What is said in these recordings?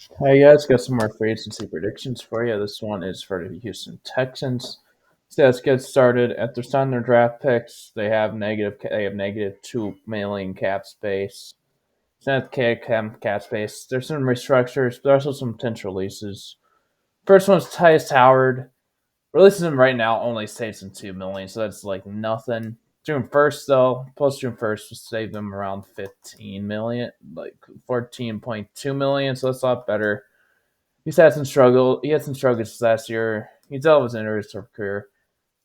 Hey guys, got some more free agency predictions for you. This one is for the Houston Texans. So let's get started. At their starting their draft picks, they have negative 2 million cap space. It's not cap space. There's some restructures, but also some potential leases. First one's Tyus Howard. Releasing him right now only saves him 2 million, so that's like nothing. June 1st though, post June 1st will save them around 15 million, like 14.2 million, so that's a lot better. He's had some struggle. He had some struggles last year. He's out of his interest of career.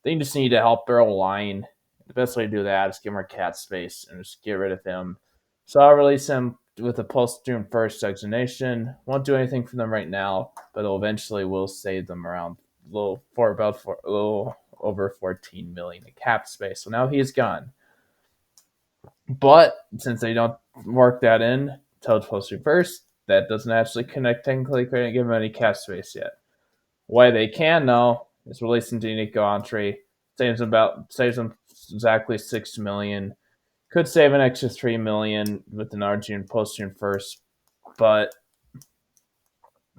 They just need to help their line. The best way to do that is give him more cat space and just get rid of him. So I'll release him with a post June 1st designation. Won't do anything for them right now, but it'll eventually will save them around a little over 14 million in cap space. So now he's gone. But since they don't work that in until post June 1st, that doesn't actually connect technically. Couldn't give him any cap space yet. Why they can though is releasing Nico Entree saves them exactly 6 million. Could save an extra 3 million with an June post June 1st, but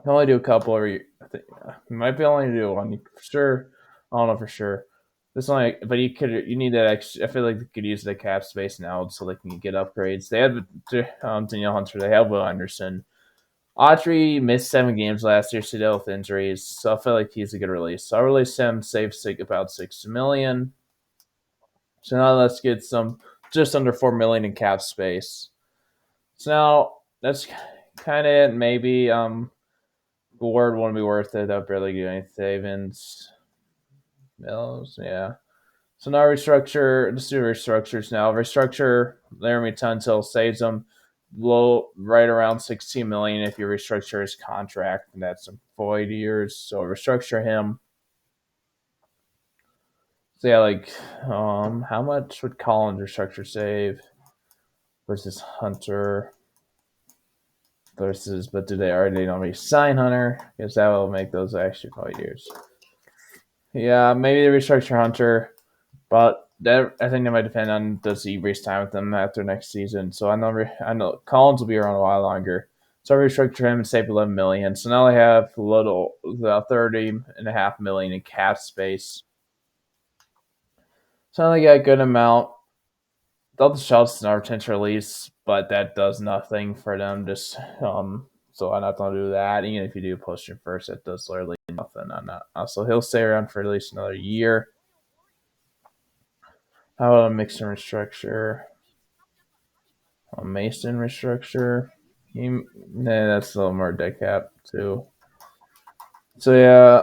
can only do a couple every. I think might be only do one for sure. I don't know for sure. This only, but you need that extra. I feel like they could use the cap space now so they can get upgrades. They have Danielle Hunter. They have Will Anderson. Autry missed 7 games last year, so dealt with injuries. So I feel like he's a good release. So I'll release him, save about 6 million. So now let's get some just under 4 million in cap space. So now that's kind of it. Maybe Ward won't be worth it. I'll barely do any savings. Mills, yeah. So now restructure. Let's do restructures now. Restructure Laramie Tunsil saves them low right around 16 million if you restructure his contract, and that's some void years. So restructure him. So yeah, like how much would Collins restructure save versus Hunter versus? But do they already sign Hunter? Because that will make those actually void years. Yeah, maybe they restructure Hunter. But I think that might depend on does he time with them after next season. So I know Collins will be around a while longer. So I restructure him and save 11 million. So now they have a little about 30.5 million in cap space. So now they got a good amount. They'll just shout our potential release, but that does nothing for them. Just so I'm not gonna do that. Even if you do post your first, it does literally nothing. I'm not. So he'll stay around for at least another year. How about a mixing restructure? A Mason restructure. That's a little more dead cap too. So yeah,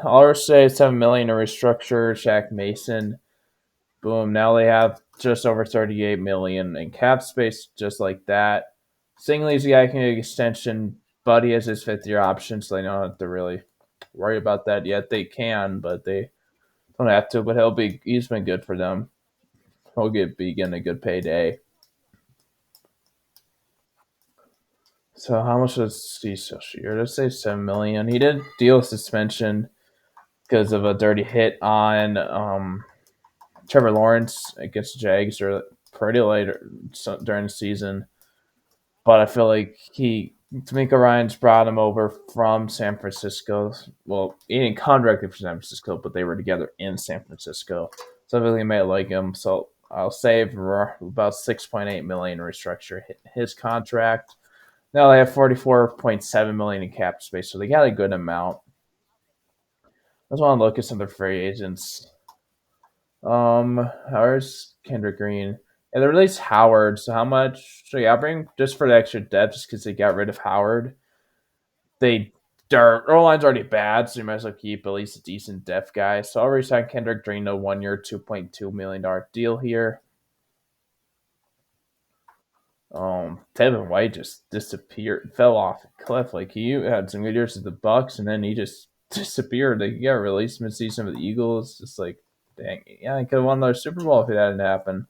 I'll say 7 million to restructure Shaq Mason. Boom. Now they have just over 38 million in cap space, just like that. Singley's the guy can get an extension, but he has his 5th-year option, so they don't have to really worry about that yet. They can, but they don't have to. But he's been good for them. Be getting a good payday. So how much does he year? Let's say 7 million. He did deal suspension because of a dirty hit on Trevor Lawrence against the Jags or pretty late during the season. But I feel like D'Amico Ryans brought him over from San Francisco. Well, he didn't contract for San Francisco, but they were together in San Francisco. So I really may like him. So I'll save about 6.8 million to restructure his contract. Now they have 44.7 million in cap space, so they got a good amount. I just want to look at some of their free agents. Howard's Kendrick Green. And they released Howard, so how much? So yeah, I'll bring just for the extra depth, just because they got rid of Howard. Their line's already bad, so you might as well keep at least a decent depth guy. So I'll resign Kendrick Green to 1 year, $2.2 million deal here. Tevin White just disappeared, fell off a cliff. Like he had some good years at the Bucks, and then he just disappeared. Like he got released mid-season with the Eagles. Just like, dang, yeah, he could have won another Super Bowl if it hadn't happened.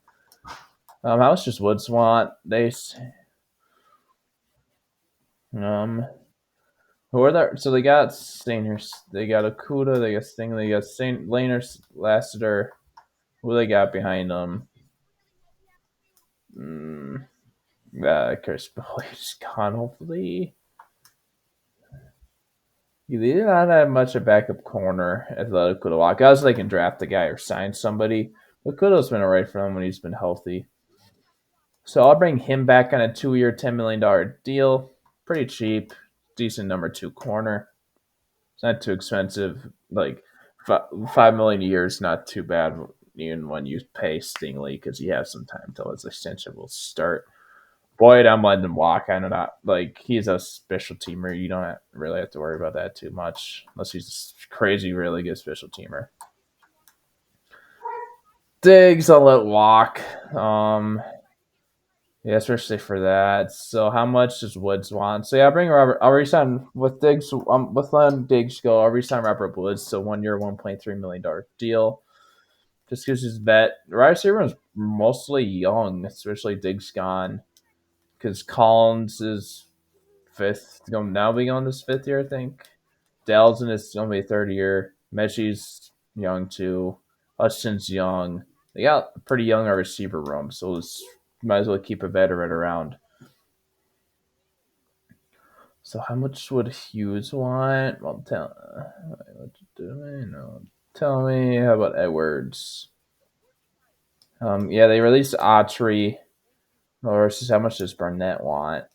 How much does Woods want? Um, who are there? So they got Stainers, they got Okuda, they got Sting, they got Saint Laners, Lassiter. Who they got behind them? Chris Boyd is gone. Hopefully. They did not have much of backup corner Athletic could walk. I was they can draft a guy or sign somebody. But Kudo's been alright for him when he's been healthy. So I'll bring him back on a 2 year, $10 million deal. Pretty cheap. Decent number two corner. It's not too expensive. Like 5 million a year is not too bad, even when you pay Stingley because he has some time till his extension will start. Boyd, I'm letting him walk. I know not like he's a special teamer. You don't really have to worry about that too much unless he's a crazy, really good special teamer. Diggs, I'll let walk. Yeah, especially for that. So, how much does Woods want? So, yeah, I'll bring Robert. I'll resign with Diggs. With letting Diggs go, I'll resign Robert Woods. So, 1 year, $1.3 million deal. Just because he's vet. The wide receiver is mostly young, especially Diggs gone. Because Collins is fifth, going to now be on his 5th year, I think. Dell's in his going to be 3rd year. Mechie's young too. Hutchinson's young. They got a pretty young receiver room, so might as well keep a veteran around. So how much would Hughes want? Well, tell me. How about Edwards? Yeah, they released Autry. Versus how much does Burnett want?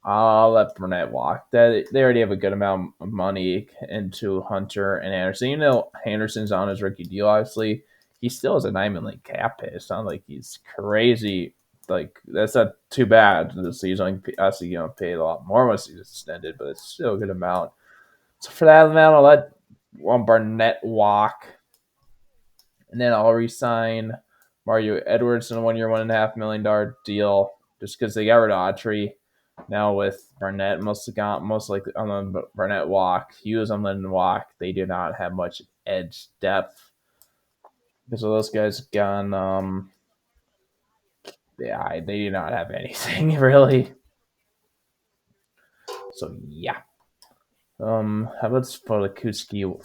I'll let Burnett walk. That they already have a good amount of money into Hunter and Anderson. You know, Anderson's on his rookie deal. Obviously, he still has a $9 million cap hit. It's not like he's crazy. Like that's not too bad. This he's only obviously paid a lot more once he's extended, but it's still a good amount. So for that amount, I'll let Barnett walk, and then I'll resign Mario Edwards in a 1 year, $1.5 million deal just because they got rid of Autry. Now with Barnett, most likely on the Barnett walk, Hughes on letting walk. They do not have much edge depth because of those guys gone. Yeah, they do not have anything really. So yeah. How about Falakuski?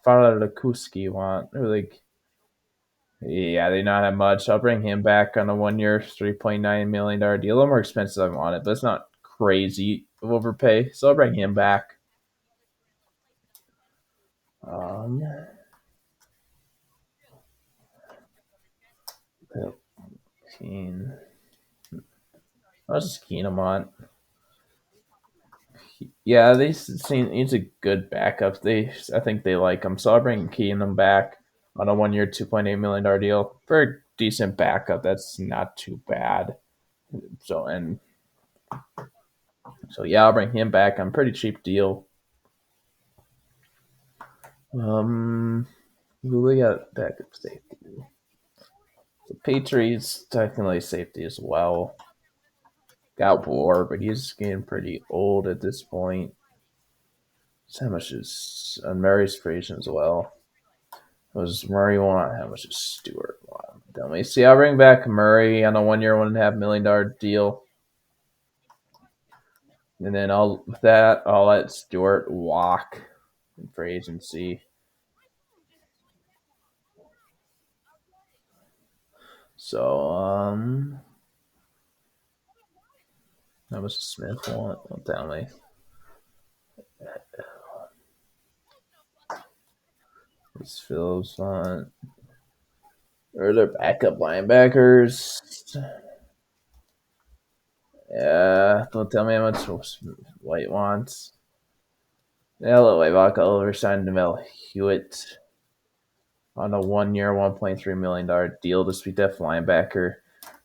Falakuski want like? Yeah, they not have much. I'll bring him back on a 1 year, $3.9 million deal. A little more expensive than I wanted, but it's not crazy of overpay. So I'll bring him back. Um, Keen. I was just keen him on. Yeah, they seen he's a good backup. I think they like him, so I'll bring Keenum back on a 1 year, $2.8 million deal for a decent backup. That's not too bad. So yeah, I'll bring him back on a pretty cheap deal. Who we got backup safety? The Patriots technically safety as well. Got War, but he's getting pretty old at this point. So how much is Murray's free agent as well? What does Murray want? How much does Stewart want? Tell me. See, I'll bring back Murray on a 1 year, $1.5 million deal. And then I'll let Stewart walk in free agency. So, how much does Smith want? Don't tell me. What's Phillips want? Or their backup linebackers. Yeah, don't tell me how much White wants. Yeah, let White walk over, sign Demel Hewitt on a 1 year, $1.3 million deal to be depth linebacker.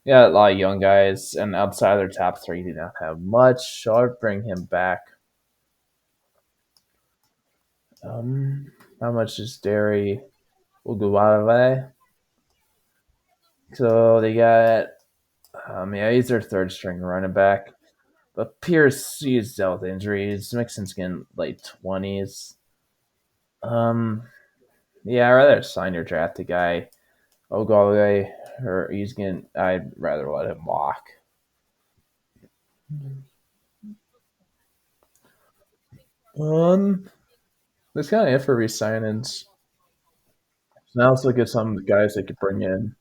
Yeah, a lot of young guys, and outside their top three, do not have much. So I'll bring him back. How much is Derry Ugualave? So they got, yeah, he's their third string running back. But Pierce, he's dealt with injuries. Mixon's getting late 20s. Yeah, I'd rather sign your drafted guy. Ogallaway, or I'd rather let him walk. That's kind of it for re-signings. Now let's look at some of the guys they could bring in.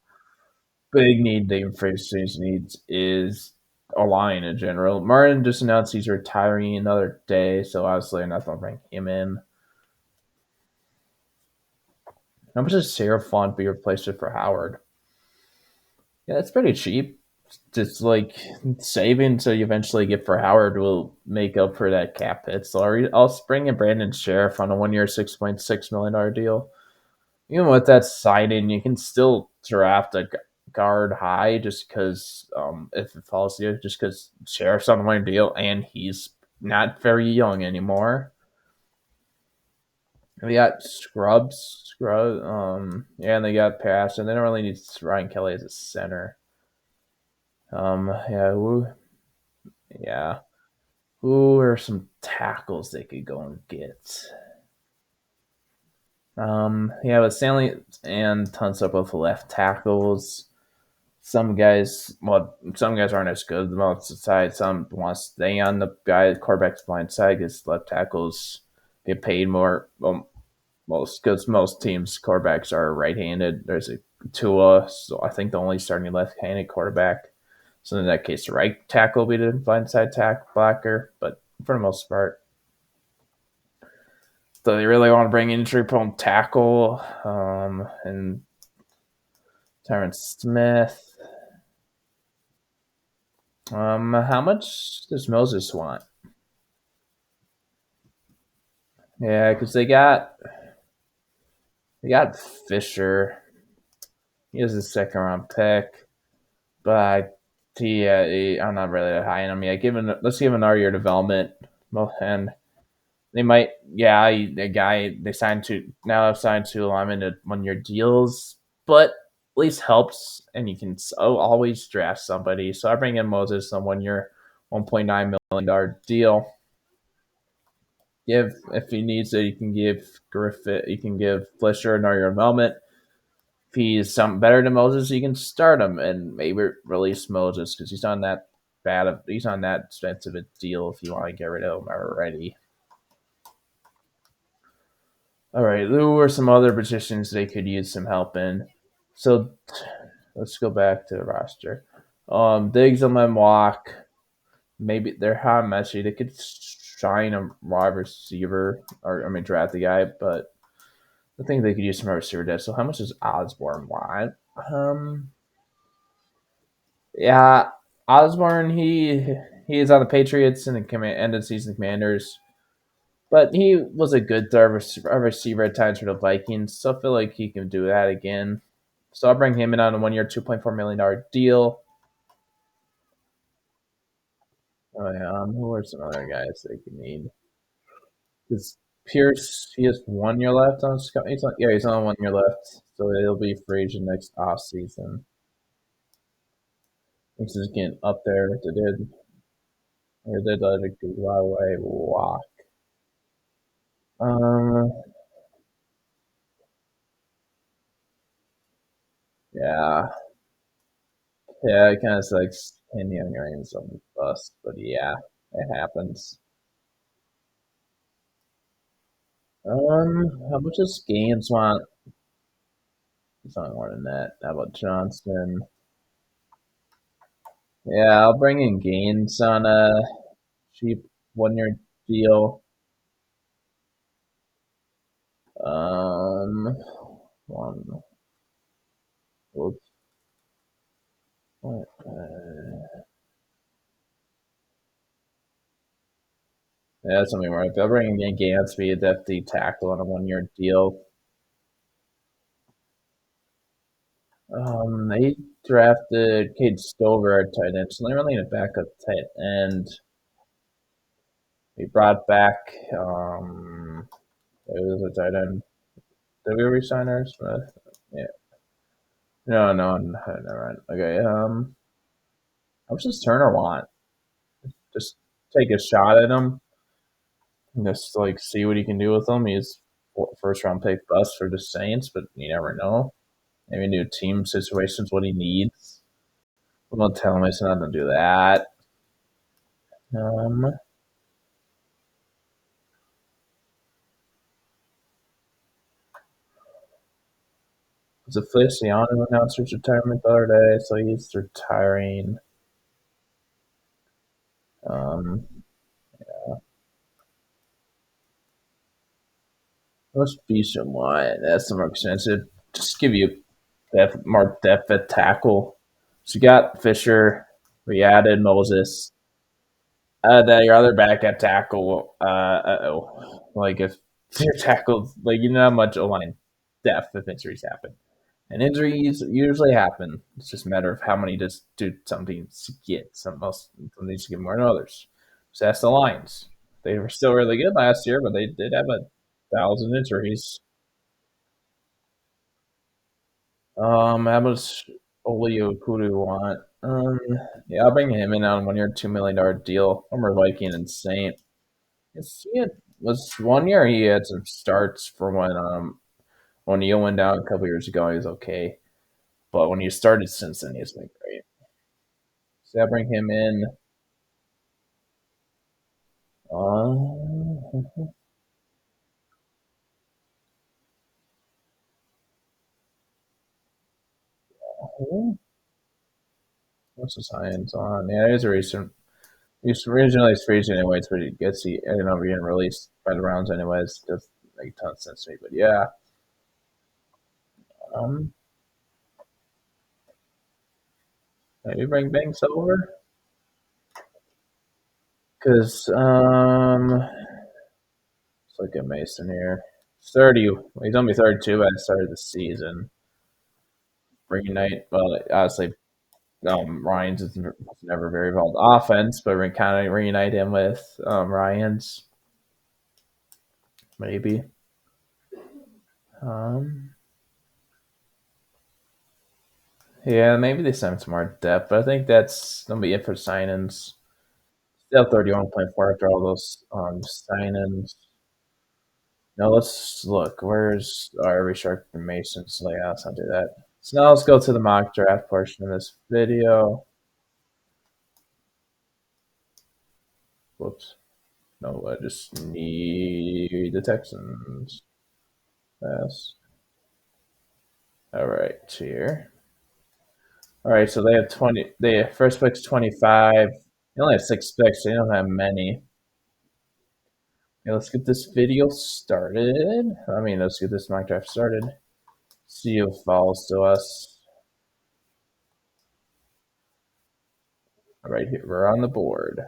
Big need they face needs is a line in general. Martin just announced he's retiring another day, so obviously I'm not going to bring him in. How much does Sarah Font be replaced with for Howard? Yeah, it's pretty cheap. Just like saving so you eventually get for Howard will make up for that cap hit. So I'll bring in Brandon Sheriff on a 1 year, $6.6 million deal. Even with that signing, you can still draft a guard high just because if it falls you, just because Sheriff's on one deal and he's not very young anymore. They got yeah, and they got Pass, and they don't really need Ryan Kelly as a center. Yeah, yeah. Who are some tackles they could go and get? Yeah, but Stanley and Tunsil both left tackles. Some guys aren't as good. Most of the side, some want to stay on the guy quarterback's blind side because left tackles get paid more. Well, most teams quarterbacks are right-handed. There's a Tua, so I think the only starting left-handed quarterback. So in that case, the right tackle will be the blindside tack blocker. But for the most part, so they really want to bring injury-prone tackle and Tyron Smith. How much does Moses want? Yeah, because they got Fisher. He was a second round pick, but I'm not really that high on him yet. Let's give him another year development, and they might. Yeah, the guy they signed to now have signed to alignment at 1 year deals, but at least helps, and you can always draft somebody. So I bring in Moses on 1 year, $1.9 million deal. Give if he needs it, you can give Griffith, you can give Fletcher another year development. If he's something better than Moses, you can start him and maybe release Moses because he's on that expensive a deal if you want to get rid of him already. All right, who are some other positions they could use some help in? So let's go back to the roster. Diggs and Lemock, maybe they're high messy. They could shine a wide receiver or draft the guy, but I think they could use some receiver depth. So how much does Osborne want? Yeah, Osborne he is on the Patriots and the end of season Commanders, but he was a good receiver at times for the Vikings. So I feel like he can do that again. So I'll bring him in on a 1 year, $2.4 million deal. Oh yeah, who are some other guys they could need? Is Pierce? He has 1 year left on his. He's on 1 year left, so he'll be free agent next off season. This is getting up there. They did a good way walk. Um, yeah, yeah, it kind of sucks. Kenny Young Rams on the bus, but yeah, it happens. How much does Gaines want? He's not more than that. How about Johnson? Yeah, I'll bring in Gaines on a cheap 1 year deal. Um, one. Oops, what? Yeah, that's something right. They'll bring in Gansby, a deputy tackle on a 1 year deal. They drafted Cade Stover at tight end, so they really need a backup tight end. We brought back it was a tight end. Did we resign our Smith? Yeah. No, never mind. Okay, how much does Turner want? Just take a shot at him and just like see what he can do with him. He's first round pick bust for the Saints, but you never know. Maybe new team situations what he needs. I'm gonna tell him I said not to do that. Um, was it Feliciano announced his retirement the other day, so he's retiring. Um, must be somewhat. That's more expensive. Just give you more depth at tackle. So you got Fisher. We added Moses. That your other back at tackle. Oh, like if your tackles, like you know how much O line depth if injuries happen, and injuries usually happen. It's just a matter of how many just do some teams get. Some teams get more than others. So that's the Lions. They were still really good last year, but they did have 1,000 injuries. How much Olio Kudu want? Yeah, I'll bring him in on a 1 year, $2 million deal. Former Viking and Saint. He was 1 year he had some starts for when he went down a couple years ago. He was okay, but when he started since then, he's been great. So I bring him in. Uh, what's his science on? Yeah, he's a recent. He's originally free agent anyways, but he gets ended up being released by the Browns anyways. Doesn't make a ton of sense to me, but yeah. Um, maybe bring Banks over because let's look at Mason here. He's 30. He's only 32 at the start of the season. Reunite. Well, obviously, Ryan's is never very involved offense, but we kind of reunite him with Ryan's maybe. Um, yeah, maybe they send some more depth, but I think that's gonna be it for signings. Still 31.4 after all those signings. Now let's look. Where's our Shark and Mason's layouts? I'll do that. So now let's go to the mock draft portion of this video. Whoops. No, I just need the Texans. Yes. All right, here. All right, so they have 20. They have first pick's 25. They only have 6 picks. So they don't have many. Okay, let's get this video started. I mean, let's get this mock draft started. See who falls to us. All right, here we're on the board.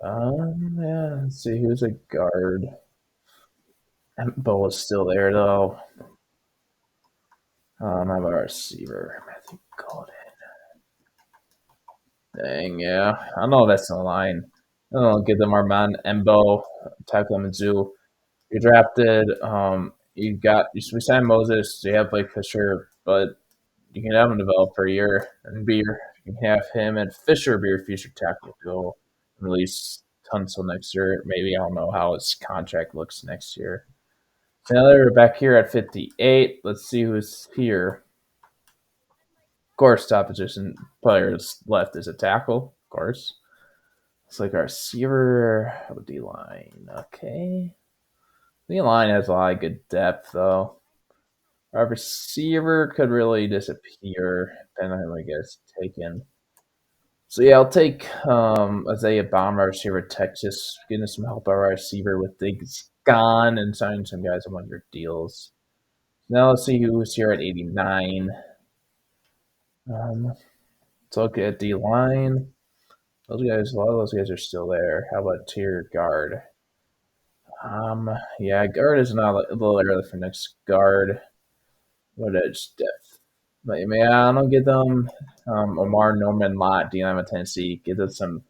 Yeah. Let's see who's a guard. Bo is still there though. How about our receiver? Matthew Golden. Dang, yeah. I know that's the line. I don't know, give them our man Embo, tackle him and Zoo. You drafted, we signed Moses, you have Blake Fisher, but you can have him develop for a year and you can have him and Fisher be your future tackle go release Tunsil next year. Maybe I don't know how his contract looks next year. So now they're back here at 58. Let's see who's here. Of course, top position players left is a tackle, of course. It's like our receiver, D line. Okay. D line has a lot of good depth, though. Our receiver could really disappear depending on who gets taken. So yeah, I'll take Isaiah Bomber, receiver Texas, getting some help our receiver with Diggs gone and signing some guys on 1 year deals. Now let's see who's here at 89. Um, let's look at D line. Those guys, a lot of those guys are still there. How about tier guard? Yeah, guard is not a little early for next guard. What is depth? But yeah, I don't get them. Omar Norman Lott, D line of Tennessee. Get them some.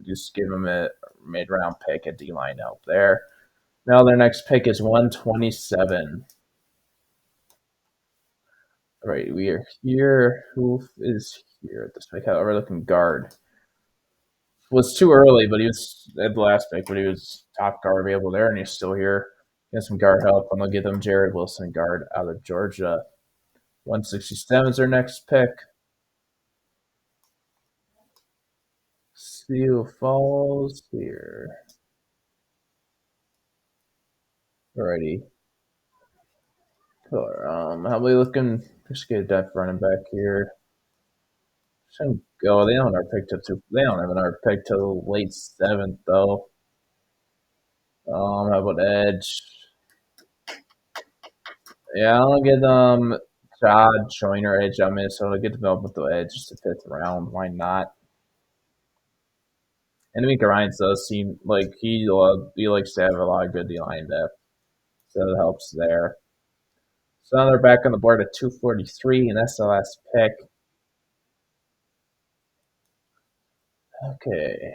Just give them a mid round pick at D line help there. Now their next pick is 127. All right, we are here. Who is here at this pick? However, looking guard was too early, but he was at the last pick, but he was top guard available there, and he's still here. Get some guard help. I'm gonna give them Jared Wilson guard out of Georgia. 167 is their next pick. See who falls here. Alrighty. How are we looking? Just get a depth running back here. Some Oh, they don't have our pick till two. They don't have our pick till late seventh though. How about Edge? Yeah, I'll get Stroud, Joyner, Edge on Minnesota. Get developmental edge just the fifth round. Why not? And Mika Ryans does seem like he likes to have a lot of good line depth, so it helps there. So now they're back on the board at 243, and that's the last pick. Okay.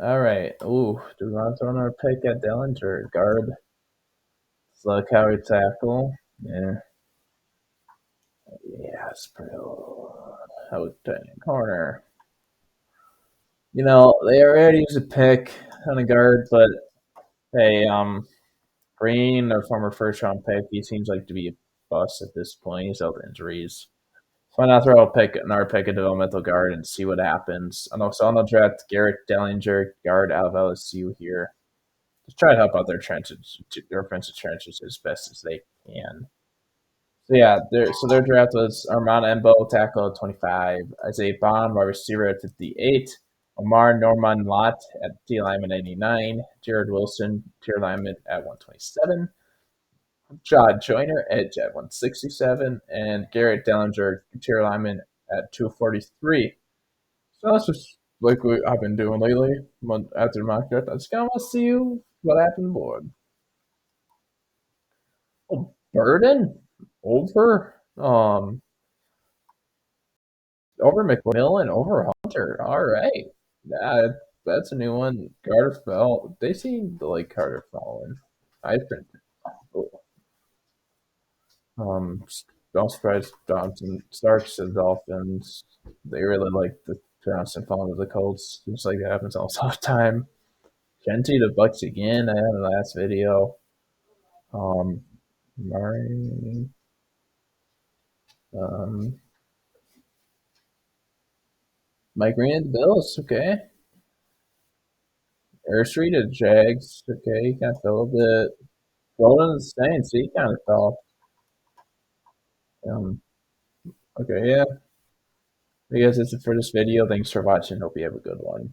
All right. Ooh, do we want to throw another pick at Dellinger? Guard. Slow carry tackle. Yeah. Yes, bro. Out corner. They already used a pick on a guard, but hey, Green, a former first round pick, he seems like to be a bust at this point. He's out with injuries. So why not throw another pick, a developmental guard, and see what happens? I know so on the draft Garrett Dellinger, guard out of LSU here. Just try to help out their trenches, their offensive trenches as best as they can. So yeah, their draft was Armand Embo, tackle at 25, Isaiah Bond, wide receiver at 58, Omar Norman Lott at D lineman 89, Jared Wilson, tier lineman at 127, John Joyner, edge at 167, and Garrett Dellinger, tier lineman at 243. So that's just like what I've been doing lately. After the mock draft, I just kind of want to see what happened, board. Oh, Burden over over McMillan over Hunter. All right, that's a new one. Carter fell. They seem to like Carter falling. I think. Um, don't surprise Johnson Starks and Dolphins. They really like the Johnson falling to the Colts. Just like that happens all the time. Genty to Bucks again. I had in the last video. Um, Murray. Um, Mike Green at the Bills. Okay. Nursery to Jags. Okay, he kind of fell a bit. Golden to Saints. He kind of fell. Um, okay, yeah. I guess that's it for this video. Thanks for watching. Hope you have a good one.